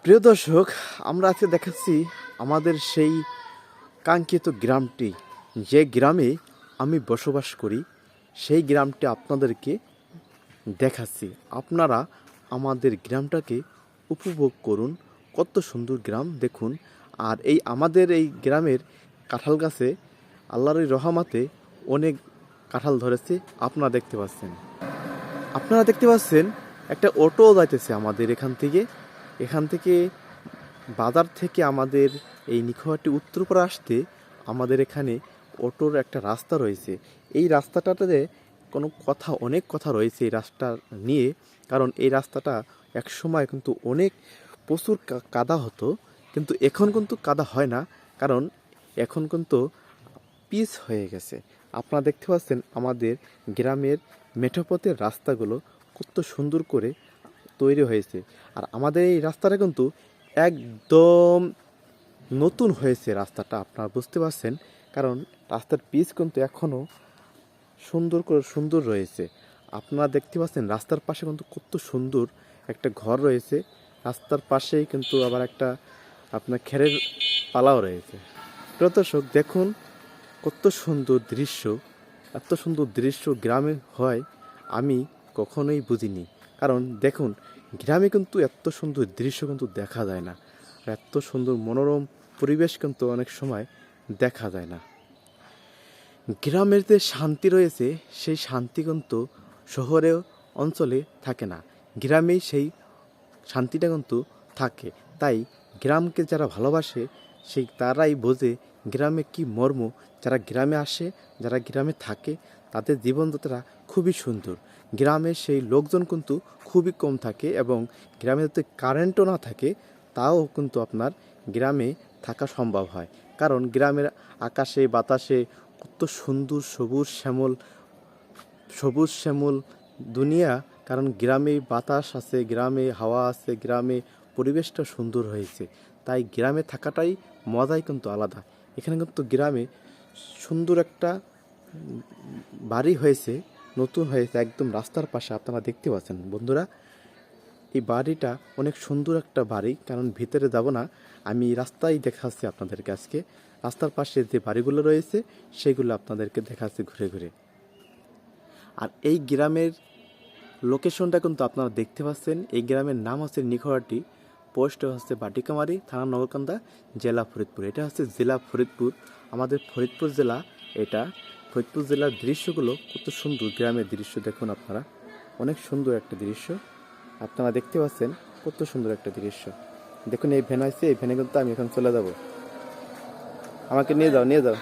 প্রিয় দর্শক, আমরা আজকে দেখাচ্ছি আমাদের সেই কাঙ্ক্ষিত গ্রামটি, যে গ্রামে আমি বসবাস করি। সেই গ্রামটি আপনাদেরকে দেখাচ্ছি। আপনারা আমাদের গ্রামটাকে উপভোগ করুন। কত সুন্দর গ্রাম দেখুন। আর আমাদের এই গ্রামের কাঁঠাল গাছে আল্লাহর রহমতে অনেক কাঁঠাল ধরেছে। আপনারা দেখতে পাচ্ছেন একটা অটো যাইতেছে আমাদের এখান থেকে বাজার থেকে আমাদের এই নিখোয়াটি উত্তরপাড়া আসতে আমাদের এখানে অটোর একটা রাস্তা রয়েছে। এই রাস্তাটাতে অনেক কথা রয়েছে এই রাস্তা নিয়ে। কারণ এই রাস্তাটা এক সময় কিন্তু প্রচুর কাদা হতো, কিন্তু এখন কিন্তু কাদা হয় না, কারণ এখন কিন্তু পিচ হয়ে গেছে। আপনারা দেখতে পাচ্ছেন আমাদের গ্রামের মেঠোপথের রাস্তাগুলো কত সুন্দর করে তৈরি হয়েছে। আর আমাদের এই রাস্তাটা কিন্তু একদম নতুন হয়েছে রাস্তাটা, আপনারা বুঝতে পারছেন। কারণ রাস্তার পিচ কিন্তু এখনও সুন্দর রয়েছে। আপনারা দেখতে পাচ্ছেন রাস্তার পাশে কিন্তু কত সুন্দর একটা ঘর রয়েছে। রাস্তার পাশেই কিন্তু আবার একটা আপনার খেরের পালাও রয়েছে। প্রিয় দর্শক, দেখুন কত সুন্দর দৃশ্য। এত সুন্দর দৃশ্য গ্রামে হয় আমি কখনোই বুঝিনি। কারণ দেখুন, গ্রামে কিন্তু এত সুন্দর দৃশ্য কিন্তু দেখা যায় না। এত সুন্দর মনোরম পরিবেশ কিন্তু অনেক সময় দেখা যায় না। গ্রামের যে শান্তি রয়েছে, সেই শান্তি কিন্তু শহরে অঞ্চলে থাকে না। গ্রামেই সেই শান্তিটা কিন্তু থাকে। তাই গ্রামকে যারা ভালোবাসে তারাই বোঝে গ্রামে কি মর্ম। যারা গ্রামে আসে, যারা গ্রামে থাকে, তাদের জীবনযাত্রা খুবই সুন্দর। গ্রামে সেই লোকজন কিন্তু খুবই কম থাকে, এবং গ্রামে যদি কারেন্টও না থাকে তাও কিন্তু আপনার গ্রামে থাকা সম্ভব হয়। কারণ গ্রামের আকাশে বাতাসে কত সুন্দর সবুজ শ্যামল দুনিয়া। কারণ গ্রামে বাতাস আছে, গ্রামে হাওয়া আছে, গ্রামে পরিবেশটা সুন্দর হয়েছে। তাই গ্রামে থাকাটাই মজাই কিন্তু আলাদা। এখানে কিন্তু গ্রামে সুন্দর একটা বাড়ি হয়েছে, নতুন হয়েছে, একদম রাস্তার পাশে। আপনারা দেখতে পাচ্ছেন বন্ধুরা, এই বাড়িটা অনেক সুন্দর একটা বাড়ি। কারণ ভিতরে যাব না, আমি রাস্তায় দেখাচ্ছি আপনাদেরকে। আজকে রাস্তার পাশে যে বাড়িগুলো রয়েছে সেগুলো আপনাদেরকে দেখাচ্ছি ঘুরে ঘুরে। আর এই গ্রামের লোকেশনটা কিন্তু আপনারা দেখতে পাচ্ছেন। এই গ্রামের নাম হচ্ছে নিখোয়াটি, পোস্ট হচ্ছে বাটিকামারি, থানা নগরকান্দা, জেলা ফরিদপুর। এটা হচ্ছে জেলা ফরিদপুর, আমাদের ফরিদপুর জেলা। এটা ফরিদপুর জেলার দৃশ্যগুলো কত সুন্দর। গ্রামের দৃশ্য দেখুন আপনারা, অনেক সুন্দর একটা দৃশ্য। আপনারা দেখতে পাচ্ছেন কত সুন্দর একটা দৃশ্য। দেখুন এই ভ্যান আছে, এই ভ্যানে কিন্তু আমি এখন চলে যাব। আমাকে নিয়ে যাও।